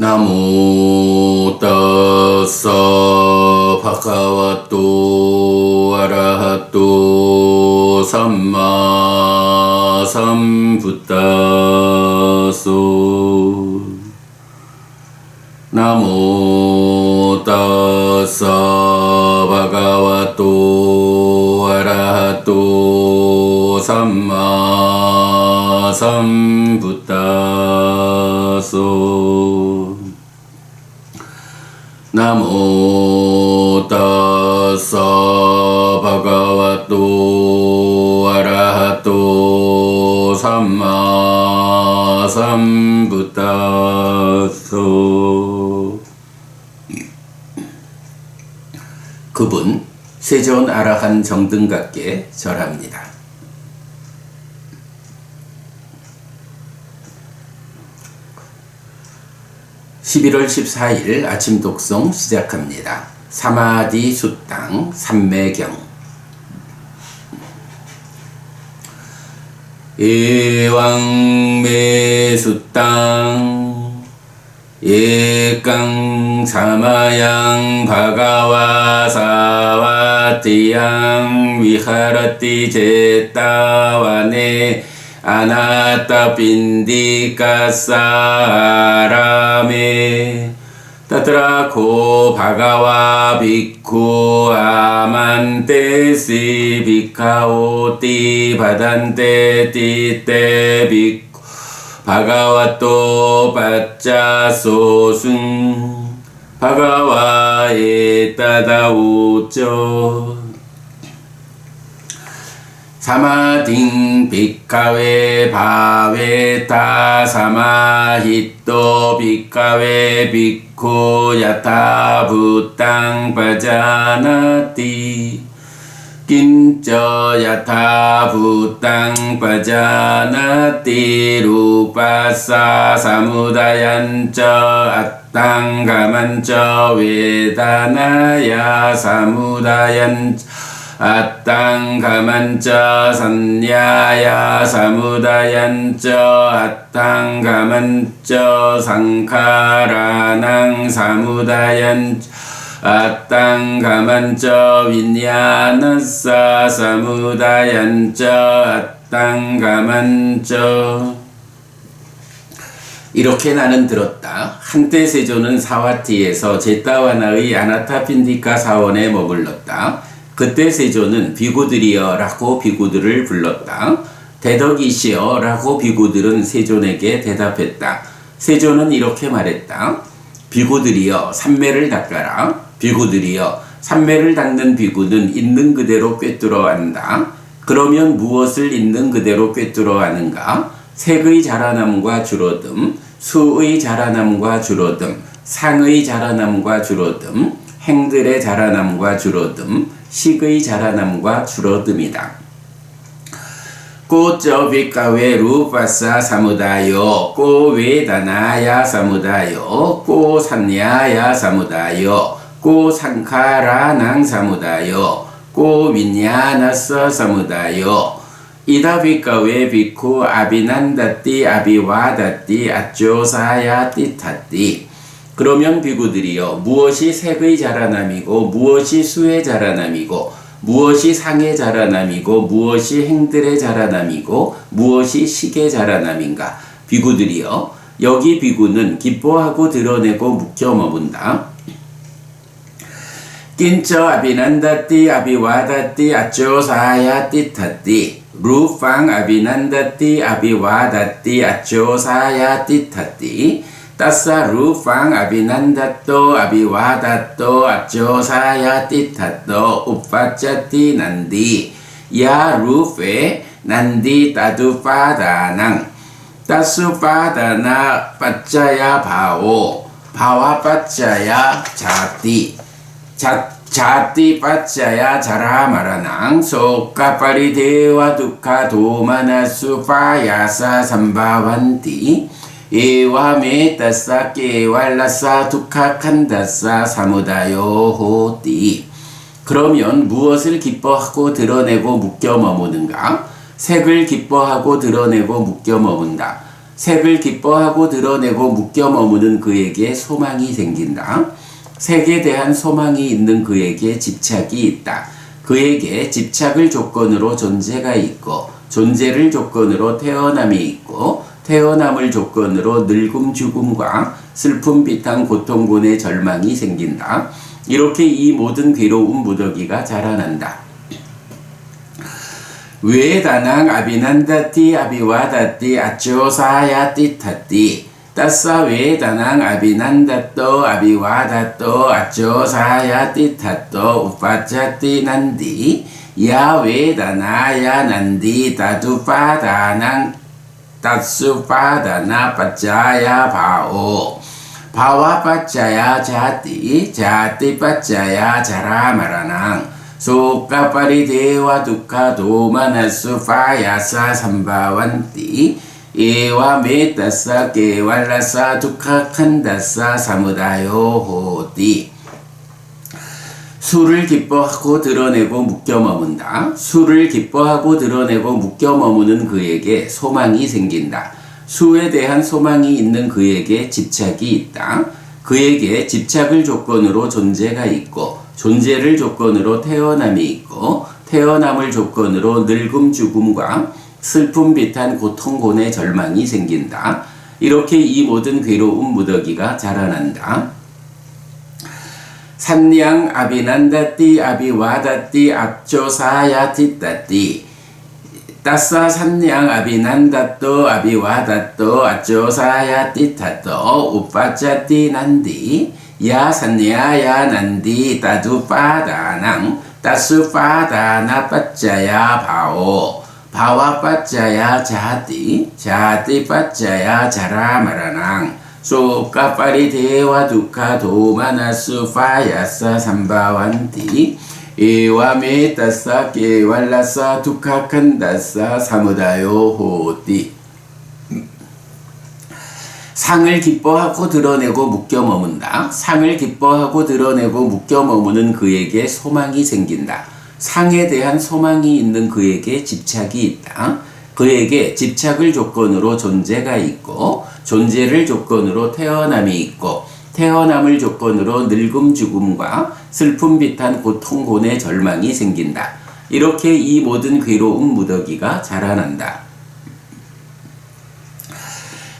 나모 따사 바가와또 아라하또 삼마 삼부타소 나모 따사 바가와또 아라하또 삼마 삼부타소 나모 따사 바가와또 아라하또 삼마 삼부타소. 그분 세존 아라한 정등각께 절합니다. (11월 14일) 아침 독송 시작합니다. 사마디 수땅 삼매경. 예왕매 수땅 예강 사마양 바가와 사와티양 위하라티 제타와네 아나타 빈디카 사라메 타트라코 바가와 비쿠 아만테시 비카오티 바단테 티테 비쿠 바가와또 바짜소승 바가와 에따다우쩌 사마딩 비카웨 바웨타 사마히또 비카웨 비쿠 야타 부땅 바자나티 긴저 야타 부땅 바자나티 루파사 사무다얀저 아땅 가만저 웨다나야 사무다얀저 아땅 가만짜 산야야 사무다얀쩌 아땅 가만쩌 상카라낭 사무다얀 아땅 가만쩌 윈야나사 사무다얀쩌 아땅 가만쩌. 이렇게 나는 들었다. 한때 세존은 사와티에서 제타와나의 아나타핀디카 사원에 머물렀다. 그때 세존은 비구들이여 라고 비구들을 불렀다. 대덕이시여 라고 비구들은 세존에게 대답했다. 세존은 이렇게 말했다. 비구들이여 삼매를 닦아라. 비구들이여 삼매를 닦는 비구는 있는 그대로 꿰뚫어 안다. 그러면 무엇을 있는 그대로 꿰뚫어 아는가? 색의 자라남과 줄어듦, 수의 자라남과 줄어듦, 상의 자라남과 줄어듦, 행들의 자라남과 줄어듦, 식의 자라남과 줄어듦이다. 꼬쩌 비카웨 루파사 사무다요 꼬웨다나야 사무다요 꼬산야야 사무다요 꼬상카라낭 사무다요 꼬윈야나서 사무다요 이다 비카웨 비쿠 아비난다띠 아비와다띠 아쪼사야 띠타띠. 그러면 비구들이여 무엇이 색의 자라남이고 무엇이 수의 자라남이고 무엇이 상의 자라남이고 무엇이 행들의 자라남이고 무엇이 식의 자라남인가? 비구들이여 여기 비구는 기뻐하고 드러내고 묶여 머문다. 낀처 아비난다띠 아비와다띠 아쪼사야 띠타띠 루팡 아비난다띠 아비와다띠 아쪼사야 띠타띠 따사 루팡 아비난다또 아비와다또 아쪼사야 띠타또 우파짜띠 난디 야 루페 난디 따두파다낭 따수파다나 빠짜야 바오 바와 빠짜야 자띠 자띠 빠짜야 자라마라낭 소카파리 데와 두카 도마나수 파야사 삼바반티 에와메 따사 깨왈라사 두카칸다사 사무다요 호띠. 그러면 무엇을 기뻐하고 드러내고 묶여 머무는가? 색을 기뻐하고 드러내고 묶여 머문다. 색을 기뻐하고 드러내고 묶여 머무는 그에게 소망이 생긴다. 색에 대한 소망이 있는 그에게 집착이 있다. 그에게 집착을 조건으로 존재가 있고 존재를 조건으로 태어남이 있고 태어남을 조건으로 늙음 죽음과 슬픔 비탄 고통곤의 절망이 생긴다. 이렇게 이 모든 괴로운 무더기가 자라난다. 외다낭 아비난다띠 아비와다띠 아쪼사야띠 타띠 따싸 외다낭 아비난다또 아비와다또 아쪼사야띠 타또 우파짜띠 난디 야 외다나야 난디 다두파다낭 따수파다나 빠짜야 바오 바와 빠짜야 자띠 자띠 빠짜야 자라마라낭 소까파리 대와 두카 도마나수 파야사 삼바완띠 에와 메따사 깨왈라사 두카 칸다사 사무다요 호띠 수를 기뻐하고 드러내고 묶여 머문다. 수를 기뻐하고 드러내고 묶여 머무는 그에게 소망이 생긴다. 수에 대한 소망이 있는 그에게 집착이 있다. 그에게 집착을 조건으로 존재가 있고 존재를 조건으로 태어남이 있고 태어남을 조건으로 늙음 죽음과 슬픔 비탄 고통곤의 절망이 생긴다. 이렇게 이 모든 괴로운 무더기가 자라난다. 산양 아비난다띠 아비와다띠 앞조사야티따띠 따싸 산양 아비난다또 아비와다또 앞조사야티타또 우빠짜띠 난디 야 산야야 난디 따두파다낭 따수파다나 빠짜야 바오 바와 빠짜야 자띠 자띠 빠짜야 자라마라낭 소까파리 대와 두카 도마나수 파야사 삼바완띠 에와 메따사 깨왈라사 두카 칸다사 사무다요 호띠 상을 기뻐하고 드러내고 묶여 머문다. 상을 기뻐하고 드러내고 묶여 머무는 그에게 소망이 생긴다. 상에 대한 소망이 있는 그에게 집착이 있다. 그에게 집착을 조건으로 존재가 있고 존재를 조건으로 태어남이 있고 태어남을 조건으로 늙음 죽음과 슬픔 비탄 고통곤의 절망이 생긴다. 이렇게 이 모든 괴로운 무더기가 자라난다.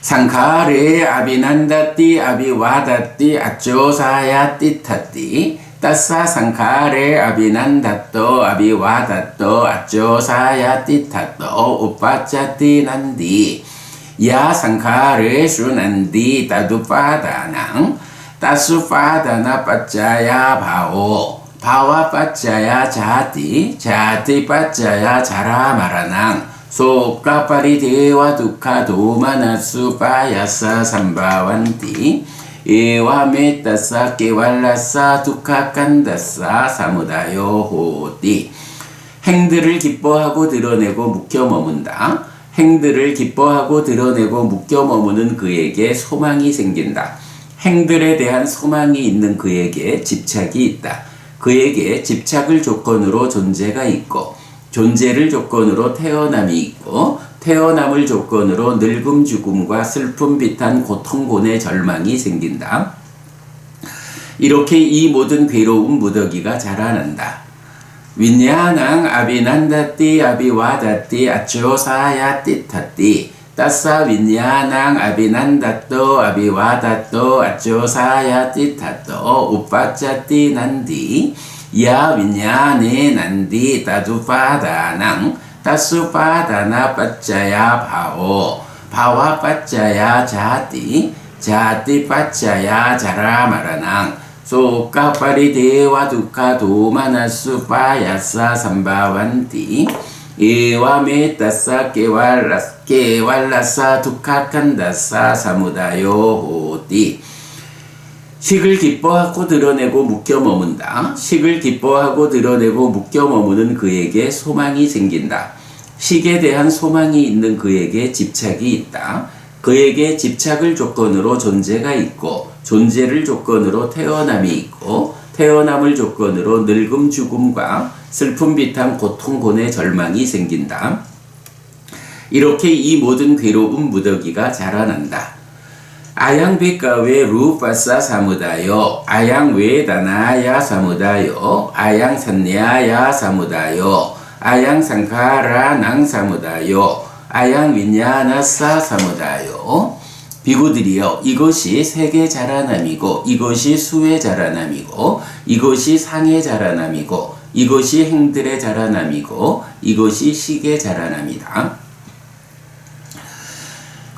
상카레 아비난다띠 아비와다띠 아쪼사야띠 타띠 따싸 상카레 아비난다또 아비와다또 아쪼사야띠 타또 우빠짜띠 난디 야 상카레 수난디 따두파다낭 따수파다나 빠짜야 바오 바와 빠짜야 자띠 자띠 빠짜야 자라마라낭 소까파리 대와 두카 도마나수 파야사 삼바완띠 에와 메따사 깨왈라사 두카 칸다사 사무다요 호띠 행들을 기뻐하고 드러내고 묶여 머문다. 행들을 기뻐하고 드러내고 묶여 머무는 그에게 소망이 생긴다. 행들에 대한 소망이 있는 그에게 집착이 있다. 그에게 집착을 조건으로 존재가 있고 존재를 조건으로 태어남이 있고 태어남을 조건으로 늙음 죽음과 슬픔 비탄 고통곤의 절망이 생긴다. 이렇게 이 모든 괴로운 무더기가 자라난다. 윈야낭 아비난다띠 아비와다띠 아쪼사야띠 타띠 따싸 윈야낭 아비난다또 아비와다또 아쪼사야띠 타또 우빠짜띠 난디 야 윈야네 난디 따두파다낭 따수파다나 빠짜야 바오 바와 빠짜야 자띠 자띠 빠짜야 자라마라낭 소까파리 대와 두카 도마나수 파야사 삼바완띠 에와 메따사 깨왈라사 두카 칸다사 사무다요 호띠 식을 기뻐하고 드러내고 묶여 머문다. 식을 기뻐하고 드러내고 묶여 머무는 그에게 소망이 생긴다. 식에 대한 소망이 있는 그에게 집착이 있다. 그에게 집착을 조건으로 존재가 있고 존재를 조건으로 태어남이 있고 태어남을 조건으로 늙음 죽음과 슬픔 비탄 고통곤의 절망이 생긴다. 이렇게 이 모든 괴로운 무더기가 자라난다. 아양 빗가외 루파사 사무다요, 아양 웨다나야 사무다요, 아양 산야야 사무다요, 아양 상카라낭 사무다요, 아양 윈야나사 사무다요. 비구들이여, 이것이 색의 자라남이고, 이것이 수의 자라남이고, 이것이 상의 자라남이고, 이것이 행들의 자라남이고, 이것이 식의 자라남이다.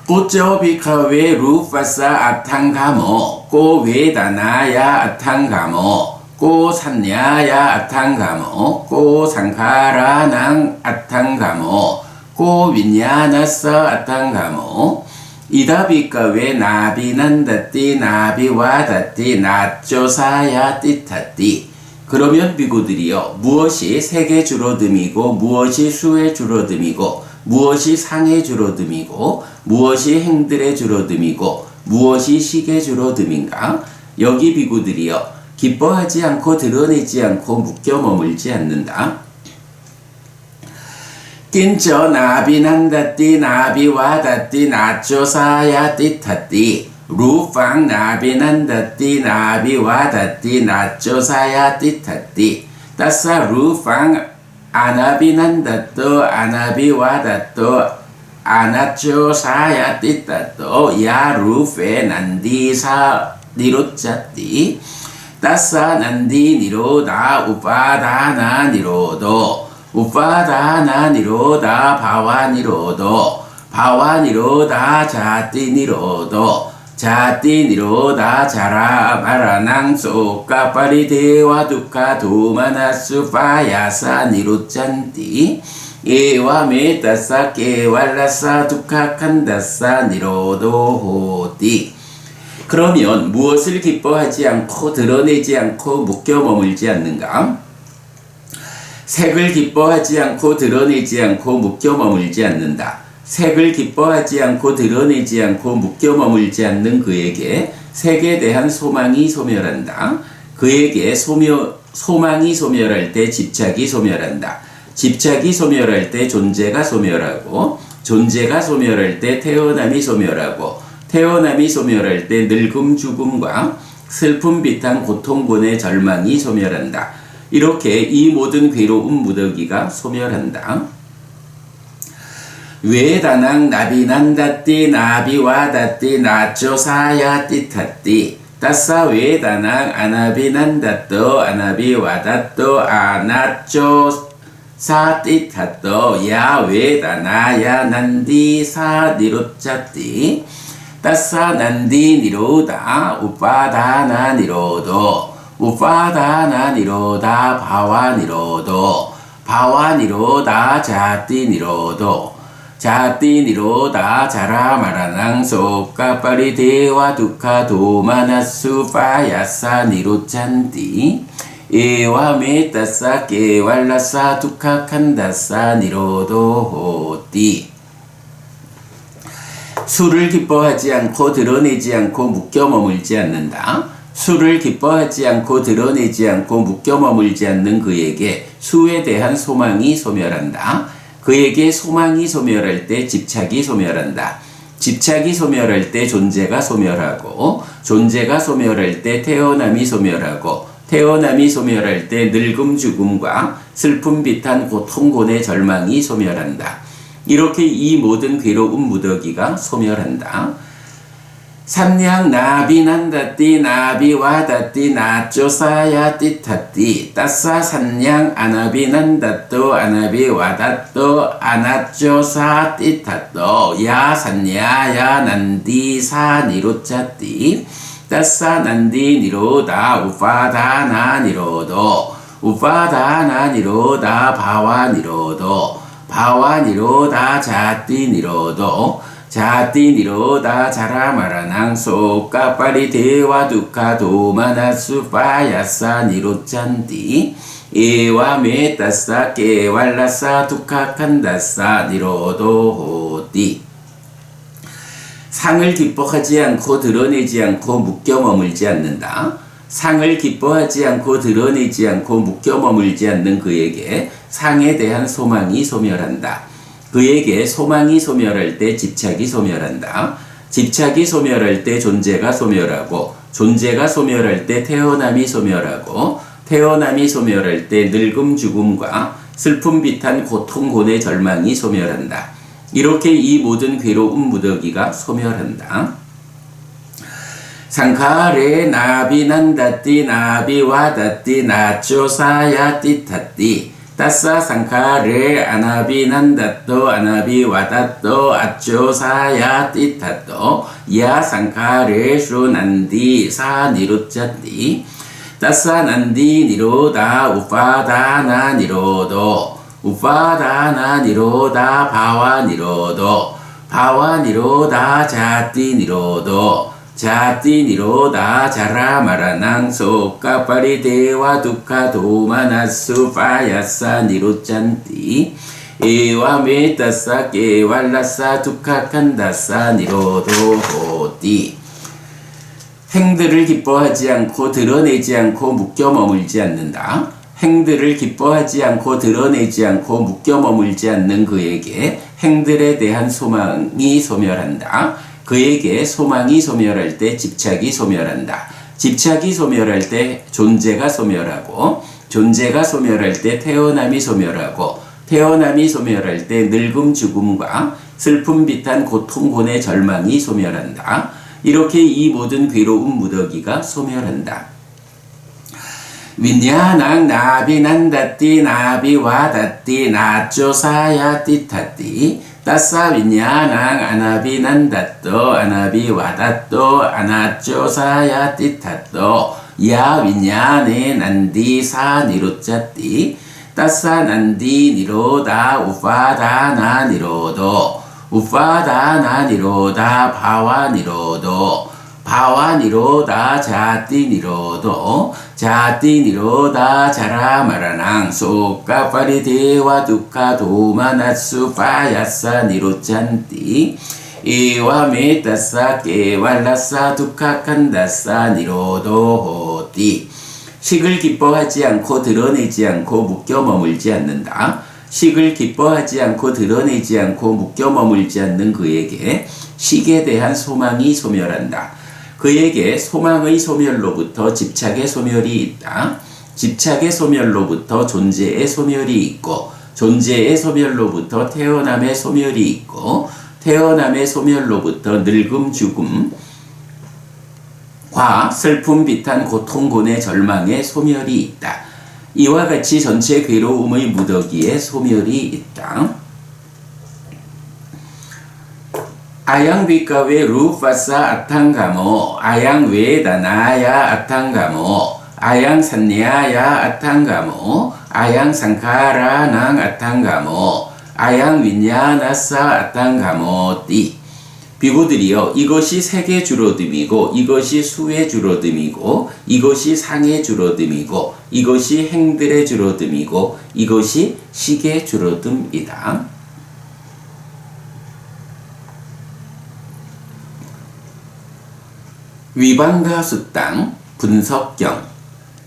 꼬쩌 비카웨 루파사 아탕가모, 꼬 웨다나야 아탕가모, 꼬 산야야 아탕가모, 꼬 상카라낭 아탕가모, 꼬 윈야나사 아탕가모. 이다비카웨 나비난다띠 나비와다띠 나쪼사야 띠타띠. 그러면 비구들이여, 무엇이 색의 줄어듦이고, 무엇이 수의 줄어듦이고, 무엇이 상의 줄어듦이고, 무엇이 행들의 줄어듦이고, 무엇이 식의 줄어듦인가? 여기 비구들이여, 기뻐하지 않고 드러내지 않고 묶여 머물지 않는다. 낀저 나비난다띠 나비와다띠 나쪼사야 띠타띠 루팡 나비난다띠 나비와다띠 나쪼사야 띠타띠 따사 루팡 아나비난다또 아나비와다또 아나쪼사야 띠타또 야 루페 난디사 니로짜띠 따사 난디 니로다 우파다나 니로도 우파다나 니로다 바와 니로도 바와 니로다 자띠 니로도 자띠 니로다 자라 마라낭 소까 파리 대와 두카 도마나스 파야사 니로짠띠 예와 메타사 깨왈라사 두카 칸다사 니로도 호띠. 그러면 무엇을 기뻐하지 않고 드러내지 않고 묶여 머물지 않는가? 색을 기뻐하지 않고 드러내지 않고 묶여 머물지 않는다. 색을 기뻐하지 않고 드러내지 않고 묶여 머물지 않는 그에게 색에 대한 소망이 소멸한다. 그에게 소망이 소멸할 때 집착이 소멸한다. 집착이 소멸할 때 존재가 소멸하고, 존재가 소멸할 때 태어남이 소멸하고, 태어남이 소멸할 때 늙음 죽음과 슬픔 비탄 고통곤의 절망이 소멸한다. 이렇게 이 모든 괴로운 무더기가 소멸한다. 웨다낭 나비난다띠 나비와다띠 나쪼사야 띠타띠 따사 웨다낭 아나비난다또 아나비와다또 아나쪼사 띠타또 야 웨다나야 난디사 니로짜띠 따사 난디 니로다 우파다나 니로도 우파다나 니로다 바와 니로도 바와 니로다 자띠 니로도 자띠 니로다 자라 마라낭 소까 파리 대와 두카 도마나수 파야사 니로짠띠 에와 메타사 깨왈라사 두카 칸다사 니로도 호띠. 수를 기뻐하지 않고 드러내지 않고 묶여 머물지 않는다. 수를 기뻐하지 않고 드러내지 않고 묶여 머물지 않는 그에게 수에 대한 소망이 소멸한다. 그에게 소망이 소멸할 때 집착이 소멸한다. 집착이 소멸할 때 존재가 소멸하고, 존재가 소멸할 때 태어남이 소멸하고, 태어남이 소멸할 때 늙음 죽음과 슬픔 비탄 고통곤의 절망이 소멸한다. 이렇게 이 모든 괴로운 무더기가 소멸한다. 삼냥 나비난다띠 나비와다띠 나쪼사야 띠타띠 따사 삼냥 아나비난다또 아나비와다또 아나쪼사 띠타또 야 산야야 난디사 니로짜띠 따사 난디 니로다 우파다나 니로도 우파다나 니로다 바와 니로도 바와 니로다 자띠 니로도 자띠 니로다 자라 마라낭 소까 파리 대와 두카 도마나수 파야사 니로짠띠 에와 메타사 깨왈라사 두카 칸다사 니로도 호띠. 상을 기뻐하지 않고 드러내지 않고 묶여 머물지 않는다. 상을 기뻐하지 않고 드러내지 않고 묶여 머물지 않는 그에게 상에 대한 소망이 소멸한다. 그에게 소망이 소멸할 때 집착이 소멸한다. 집착이 소멸할 때 존재가 소멸하고 존재가 소멸할 때 태어남이 소멸하고 태어남이 소멸할 때 늙음 죽음과 슬픔 비탄 고통 고뇌 절망이 소멸한다. 이렇게 이 모든 괴로움 무더기가 소멸한다. 상카레 나비난다띠 나비와다띠 나쪼사야띠타띠 따싸 상카레 아나비난다또 아나비와다또 아쪼사야띠타또 야 상카레 슈난디 사니루짜띠 따싸 난디 니로다 우파다나 니로도 우파다나 니로다 바와 니로도 바와 니로다 자띠 니로도 자띠 니로다 자라 마라낭 소까파리 대와 두카 도마나수 파야사 니로짠띠 에와 메타사 깨왈라사 두카칸다사 니로도호띠 행들을 기뻐하지 않고 드러내지 않고 묶여 머물지 않는다. 행들을 기뻐하지 않고 드러내지 않고 묶여 머물지 않는 그에게 행들에 대한 소망이 소멸한다. 그에게 소망이 소멸할 때 집착이 소멸한다. 집착이 소멸할 때 존재가 소멸하고 존재가 소멸할 때 태어남이 소멸하고 태어남이 소멸할 때 늙음 죽음과 슬픔 비탄 고통 고뇌 절망이 소멸한다. 이렇게 이 모든 괴로움 무더기가 소멸한다. 윈야낭 나비난다띠 나비와다띠 나쪼사야띠타띠 따싸 윈야낭 아나비난다또 아나비와다또 아나쪼사야띠타또 야 윈야네 난디 사니로짜띠 따싸 난디 니로다 우파다나 니로도 우파다나 니로다 바와 니로도 바와 니로다 자띠 니로도 자띠 니로다 자라 마라낭 소까파리 대와 두카 도마나수 파야사 니로짠띠 이와 메타사 깨왈라사 두카칸다사 니로도호띠 식을 기뻐하지 않고 드러내지 않고 묶여 머물지 않는다. 식을 기뻐하지 않고 드러내지 않고 묶여 머물지 않는 그에게 식에 대한 소망이 소멸한다. 그에게 소망의 소멸로부터 집착의 소멸이 있다. 집착의 소멸로부터 존재의 소멸이 있고 존재의 소멸로부터 태어남의 소멸이 있고 태어남의 소멸로부터 늙음 죽음과 슬픔 비탄 고통 고뇌 절망의 소멸이 있다. 이와 같이 전체 괴로움의 무더기에 소멸이 있다. 아양 비카웨 루파사 아탕가모 아양 웨다나야 아탕가모 아양 산냐야 아탕가모 아양 상카라낭 아탕가모 아양 윈야나사 아탕가모띠 비구들이여 이것이 색의 줄어듦이고 이것이 수의 줄어듦이고 이것이 상의 줄어듦이고 이것이 행들의 줄어듦이고 이것이 식의 줄어듦이다. 위반가 수땅 분석경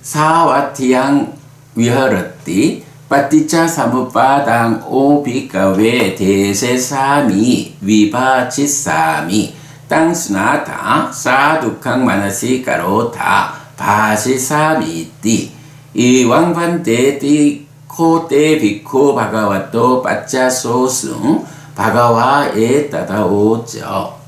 사와티양 위하러띠 빠띠짜 사무빠당 오비카웨 대세사미 위바치사미 땅스나타 사두캉 마나시카로타 바시사미띠 이왕반대띠 코테 비코 바가와또 빠짜소승 바가와에 따다오죠.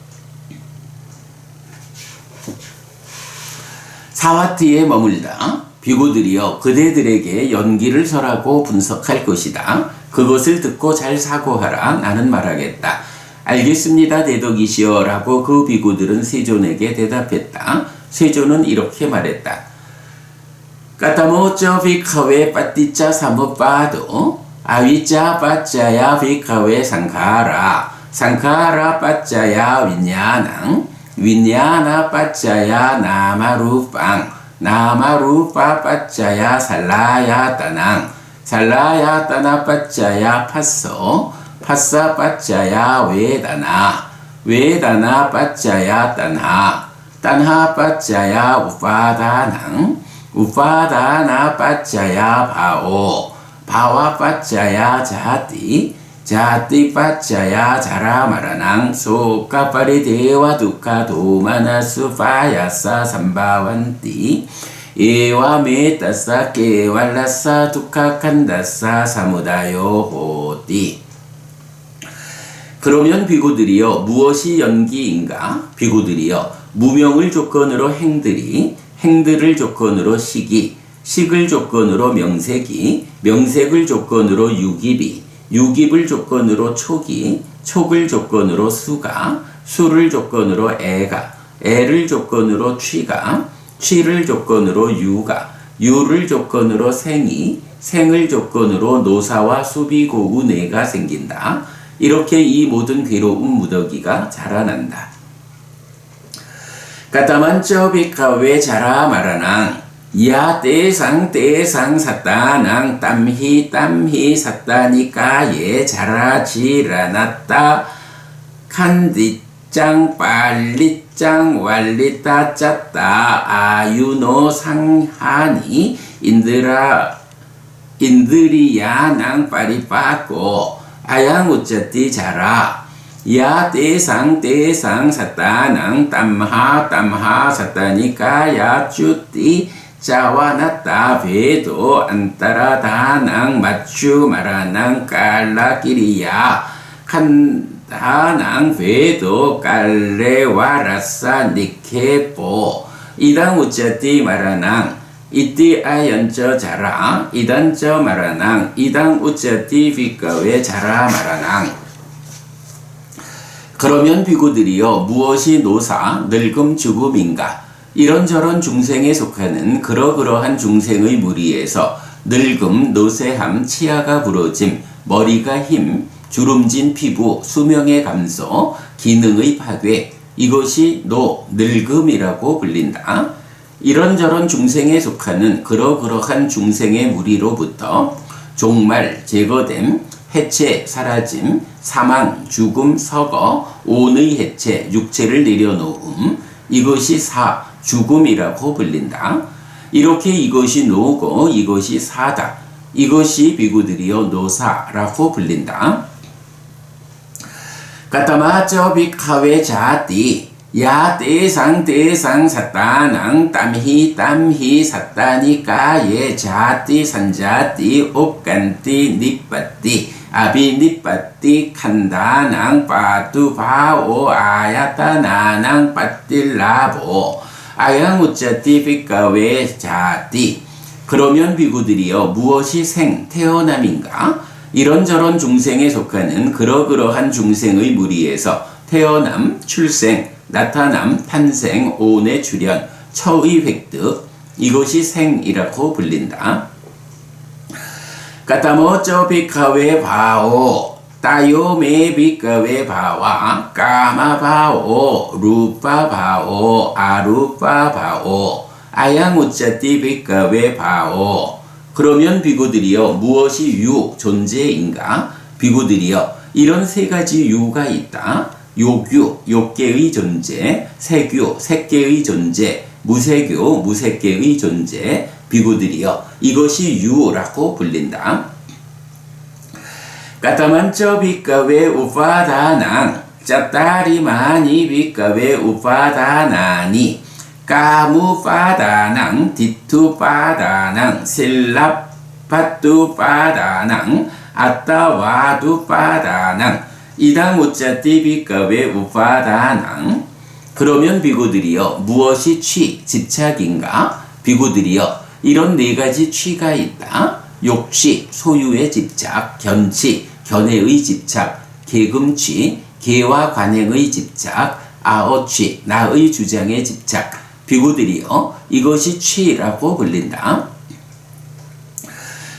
사와티에 머물다. 비구들이여 그대들에게 연기를 설하고 분석할 것이다. 그것을 듣고 잘 사고하라. 나는 말하겠다. 알겠습니다 대덕이시여 라고 그 비구들은 세존에게 대답했다. 세존은 이렇게 말했다. 까타모쩌 비카웨 빠띠짜 사무빠도 아위짜 빠짜야 비카웨 상카라 상카라 빠짜야 윈야낭 윈야나 빠짜야 나마루빵 나마루파 빠짜야 살라야 따낭 살라야 따나 빠짜야 파서 파사 빠짜야 웨다나 웨다나 빠짜야 딴하 딴하 빠짜야 우파다낭 우파다나 빠짜야 바오 바와 빠짜야 자띠 자띠 빠짜야 자라 마라낭 소까빠리 대와 두카 도마나스 파야사 삼바완띠 에와 메따사 깨왈라사 두카 칸다사 사무다요 호띠. 그러면 비구들이여 무엇이 연기인가? 비구들이여 무명을 조건으로 행들이, 행들을 조건으로 식이, 식을 조건으로 명색이, 명색을 조건으로 유깁이, 유깁을 조건으로 촉이, 촉을 조건으로 수가, 수를 조건으로 애가, 애를 조건으로 취가, 취를 조건으로 유가, 유를 조건으로 생이, 생을 조건으로 노사와 수비고우내가 생긴다. 이렇게 이 모든 괴로운 무더기가 자라난다. 까따만쩌 비카웨 자라 마라낭 야 떼상 사따낭 땀히 사따니까예 자라 지라났다 칸디짱 빨리짱 왈리따 짰다 아유노 상하니 인드리야낭 빠리빠꼬 아양 우짜띠 자라 야 떼상 사따낭 땀하 사따니까 야 쭈띠 짜와나따 베도 안따라다낭 맞추 마라낭 깔라끼리야 칸다낭 베도 깔레와라사 니케포 이당 우짜띠 마라낭 이띠 아연쩌 자라 이단쩌 마라낭 이당 우짜띠 비까웨 자라 마라낭. 그러면 비구들이여 무엇이 노사 늙음 죽음인가? 이런저런 중생에 속하는 그러그러한 중생의 무리에서 늙음 노쇠함 치아가 부러짐 머리가 힘 주름진 피부 수명의 감소 기능의 파괴 이것이 늙음이라고 불린다. 이런저런 중생에 속하는 그러그러한 중생의 무리로부터 종말 제거됨 해체 사라짐 사망 죽음 서거 온의 해체 육체를 내려놓음 이것이 죽음이라고 불린다. 이렇게 이것이 노고 이것이 사다. 이것이 비구들이여 노사라고 불린다. 까따마쩌 비카웨 자띠 야 떼상 사따낭 땀히 사따니까예 자띠 산자띠 옥간띠 니빠띠 아비니빠띠 칸다낭 빠뚜바오 아야따나낭 빠띠라보 아양우짜띠 비까웨 자띠. 그러면 비구들이여 무엇이 태어남인가? 이런저런 중생에 속하는 그러그러한 중생의 무리에서 태어남, 출생, 나타남, 탄생, 온의 출현, 처의 획득 이것이 생이라고 불린다. 까따모쩌 비카웨 바오 따요메 비카웨 바와 까마 바오 루파 바오 아루파 바오 아양우짜띠 비카웨 바오. 그러면 비구들이여 무엇이 존재인가? 비구들이여 이런 세 가지 유가 있다. 욕유, 욕계의 존재, 세규, 색계의 존재, 무세규, 무색계의 존재, 비구들이여 이것이 유라고 불린다. 까따만쩌 비까웨 우파다낭 짜따리마니 비까웨 우파다나니 까무파다낭 디투파다낭 실랍파투파다낭 아따와두파다낭 이당 우짜띠 비까웨 우파다낭. 그러면 비구들이여 무엇이 집착인가? 비구들이여 이런 네 가지 취가 있다. 욕취, 소유의 집착, 견취, 견해의 집착, 계금취, 계와 관행의 집착, 아어취, 나의 주장의 집착. 비구들이여 이것이 취라고 불린다.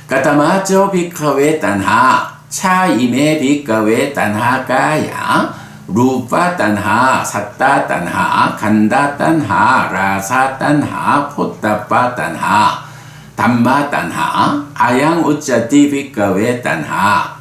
까따마쩌 비카웨 딴하 차임에 비까웨 딴하가야 루파 딴하 사따 딴하 간다 딴하 라사 딴하 포따빠 딴하 담마 딴하 아양 우짜띠 비까웨 딴하.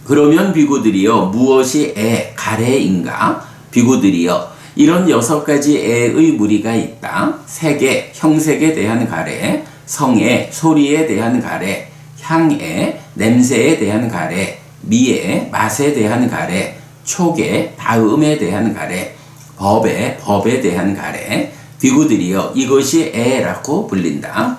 그러면 비구들이여 무엇이 가래인가? 비구들이여 이런 6가지 애의 무리가 있다. 색에 형색에 대한 가래, 성에 소리에 대한 가래, 향에 냄새에 대한 가래, 미의 맛에 대한 가래, 촉의 다음에 대한 가래, 법에 대한 가래. 비구들이여 이것이 에라고 불린다.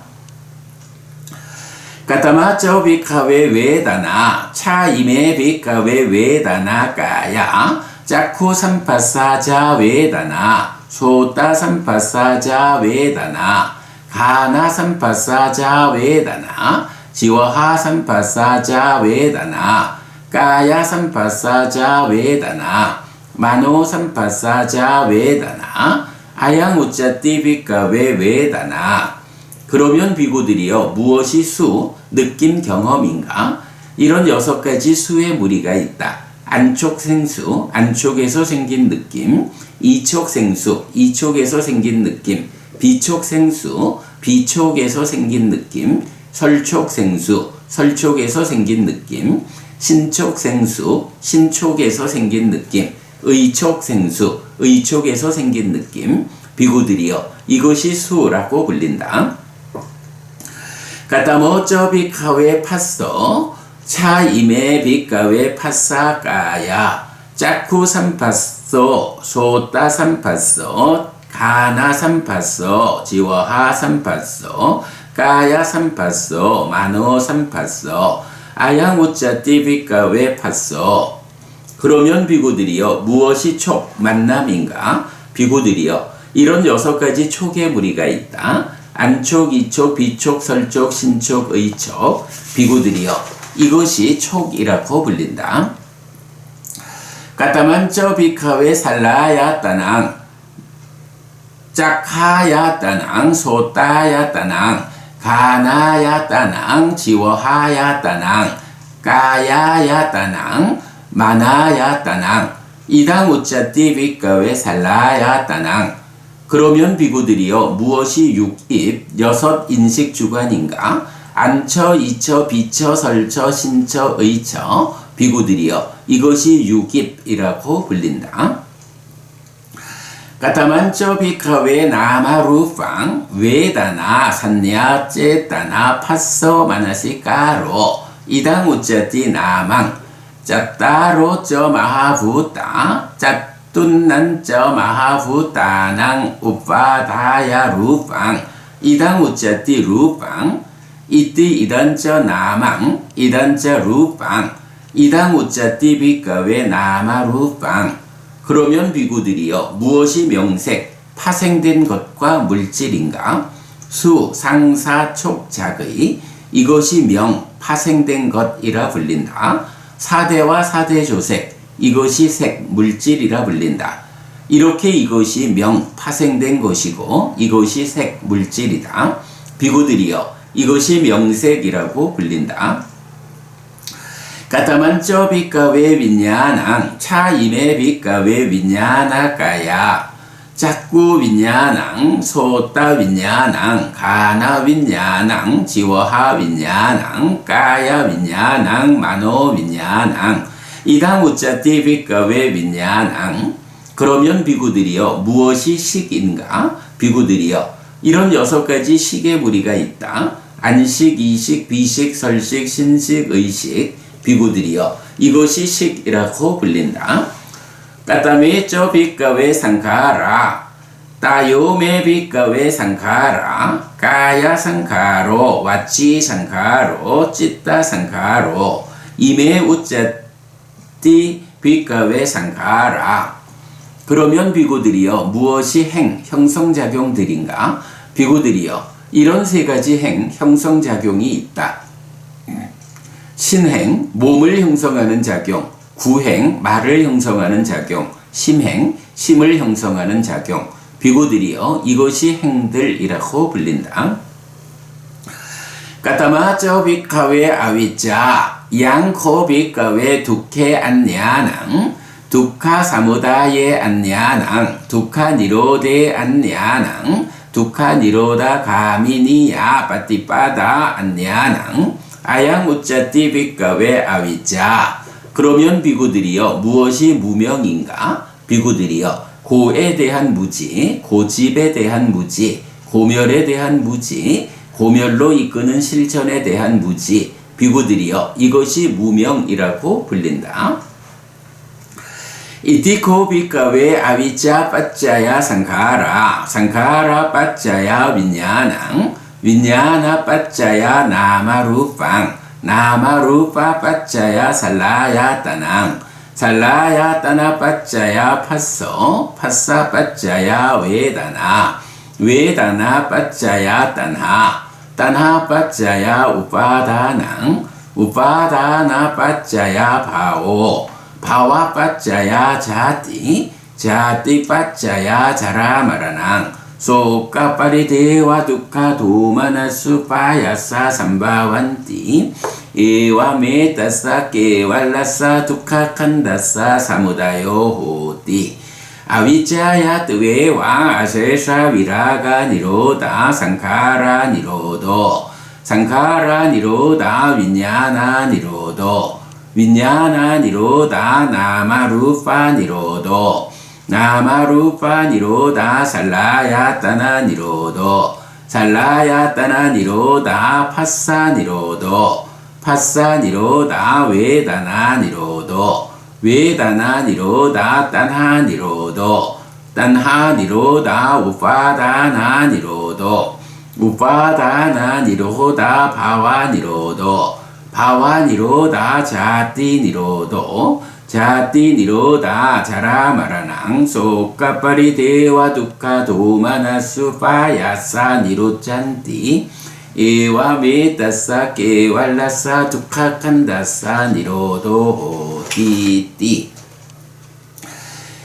까타마쩌 비카웨 웨다나 차임에 비카웨 웨다나 까야 짜쿠 삼파사자 웨다나 소따 삼파사자 웨다나 가나 삼파사자 웨다나 지워하 삼파사자 웨다나 까야 삼파사자 웨다나 마노 삼파사자 웨다나 아양 우짜띠 비카웨 웨다나. 그러면 비구들이여 무엇이 수, 느낌, 경험인가? 이런 6가지 수의 무리가 있다. 안촉생수, 안촉에서 생긴 느낌. 이촉생수, 이촉에서 생긴 느낌. 비촉생수, 비촉에서 생긴 느낌. 설촉생수, 설촉에서 생긴 느낌. 신촉생수, 신촉에서 생긴 느낌. 의촉생수, 의촉에서 생긴 느낌. 비구들이여 이것이 수라고 불린다. 까타모쩌 비카웨 팠어 차임에 비카웨 팠사까야 짜쿠 삼팠어 소따 삼팠어 가나 삼팠어 지워하 삼팠어 까야 삼팠어 마노 삼팠어 아양 우짜띠 비카웨 팠어. 그러면 비구들이여 무엇이 촉, 만남인가? 비구들이여 이런 6가지 촉의 무리가 있다. 안촉, 이촉, 비촉, 설촉, 신촉, 의촉. 비구들이여 이것이 촉이라고 불린다. 까타만쩌 비카웨 살라야 따낭 짝하야 따낭 소따야 따낭 가나야 따낭 지워하야 따낭 까야야 따낭 마나야 따낭 이당 우짜띠 비카웨 살라야 따낭. 그러면 비구들이여 무엇이 6입 6 인식주관인가? 안처, 이처, 비처, 설처, 신처, 의처. 비구들이여 이것이 6입이라고 불린다. 까타만쩌 비카웨 나마루팡 웨다나 산냐 째따나 팠어 마나시까로 이당 우짜띠 나망 짜따로 쩌 마하부따 짜뚱난 쩌 마하부따낭 우빠다야 루팡 이당 우짜띠 루팡 이띠 이단 쩌 나망 이단 쩌 루팡 이당 우짜띠 비카웨 나마 루팡. 그러면 비구들이여 무엇이 명색, 파생된 것과 물질인가? 수, 상사, 촉, 작의. 이것이 명, 파생된 것이라 불린다. 사대와 사대조색, 이것이 색, 물질이라 불린다. 이렇게 이것이 명, 파생된 것이고 이것이 색, 물질이다. 비구들이여 이것이 명색이라고 불린다. 까타만쩌 비카웨 윈냐낭 차임에 비카웨 윈냐나까야 짝구 윈냐낭 소따 윈냐낭 가나 윈냐낭 지워하 윈냐낭 까야 윈냐낭 마노 윈냐낭 이당 우짜띠 비카웨 윈냐낭. 그러면 비구들이여 무엇이 식인가? 비구들이여 이런 6가지 식의 무리가 있다. 안식, 이식, 비식, 설식, 신식, 의식. 비구들이여 이것이 식이라고 불린다. 까타메쩌 비카웨 상카라 따요메 비카웨 상카라 까야 상카로 와치 상카로 찌따 상카로 이메 우짜띠 비카웨 상카라. 그러면 비구들이여 무엇이 행, 형성작용들인가? 비구들이여 이런 3가지 행, 형성작용이 있다. 신행, 몸을 형성하는 작용. 구행, 말을 형성하는 작용. 심행, 심을 형성하는 작용. 비구들이여 이것이 행들이라고 불린다. 까타마쩌 비카웨 아위짜 양코 비카웨 두케 안냐낭 두카 사무다예 안냐낭 두카 니로데 안냐낭 두카 니로다 가미니야 빠띠빠다 안냐낭 아양 우짜띠 비카웨 아위짜. 그러면 비구들이여 무엇이 무명인가? 비구들이여 고에 대한 무지, 고집에 대한 무지, 고멸에 대한 무지, 고멸로 이끄는 실천에 대한 무지, 비구들이여 이것이 무명이라고 불린다. 이티코 비카웨 아비짜 빠짜야 상카라 상카라 빠짜야 윈냐낭 윈냐나 빠짜야 나마루팡 나마루파 빠짜야 살라야 따낭 살라야 따나 빠짜야 파서 파사 빠짜야 웨다나 웨다나 빠짜야 딴하 딴하 빠짜야 우파다낭 우파다나 빠짜야 바오 바와 빠짜야 자띠 자띠 빠짜야 자라마라낭 소까 빠리데와 두카 도마나수 빠야사 삼바완띠 에와 메타사 깨왈라사 두카 칸다사 사무다요 호띠 아비짜야 뜨웨와 아세사 위라가 니로다 상카라 니로도 상카라 니로다 윈냐나 니로도 윈냐나 니로다 나마루파 니로도 나마루파 니로다 살라야 따나 니로도 살라야 따나 니로다 파사 니로도 파사 니로다 웨다나 니로도 웨다나 니로다 딴하 니로도 딴하 니로다 우파다나 니로도 우파다나 니로다 바와 니로도 바와 니로다 자띠 니로도 자띠 니로다 자라마라낭 소까빠리 데와 두카 도마나수 파야사 니로짠띠 에와 메타사 깨왈라사 두카 칸다사 니로도 띠띠.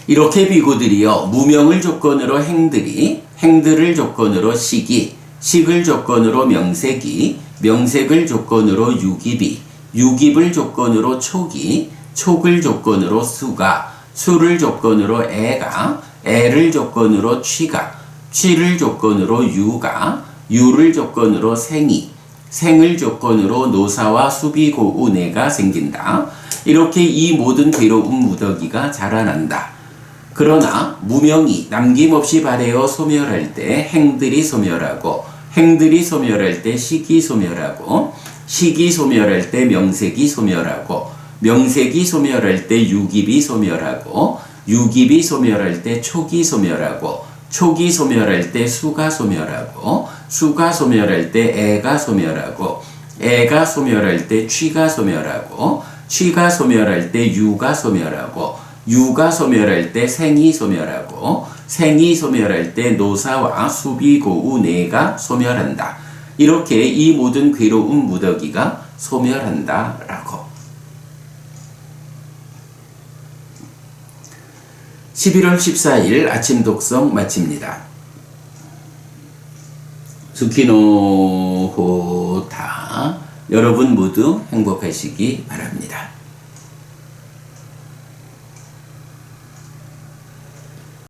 이렇게 비구들이여 무명을 조건으로 행들이 행들을 조건으로 식이 식을 조건으로 명색이 명색을 조건으로 유깁이 유깁을 조건으로 촉이 촉을 조건으로 수가 수를 조건으로 애가 애를 조건으로 취가 취를 조건으로 유가 유를 조건으로 생이 생을 조건으로 노사와 수비고운애가 생긴다. 이렇게 이 모든 괴로운 무더기가 자라난다. 그러나 무명이 남김없이 발해어 소멸할 때 행들이 소멸하고 행들이 소멸할 때 식이 소멸하고 식이 소멸할 때 명색이 소멸하고 명색이 소멸할 때 유깁이 소멸하고 유깁이 소멸할 때 촉이 소멸하고 촉이 소멸할 때 수가 소멸하고 수가 소멸할 때 애가 소멸하고 애가 소멸할 때 취가 소멸하고 취가 소멸할 때 유가 소멸하고 유가 소멸할 때 생이 소멸하고 생이 소멸할 때 노사와 수비고운애가 소멸한다. 이렇게 이 모든 괴로운 무더기가 소멸한다 라고. 11월 14일 아침 독성 마칩니다. 수키노호타. 여러분 모두 행복하시기 바랍니다.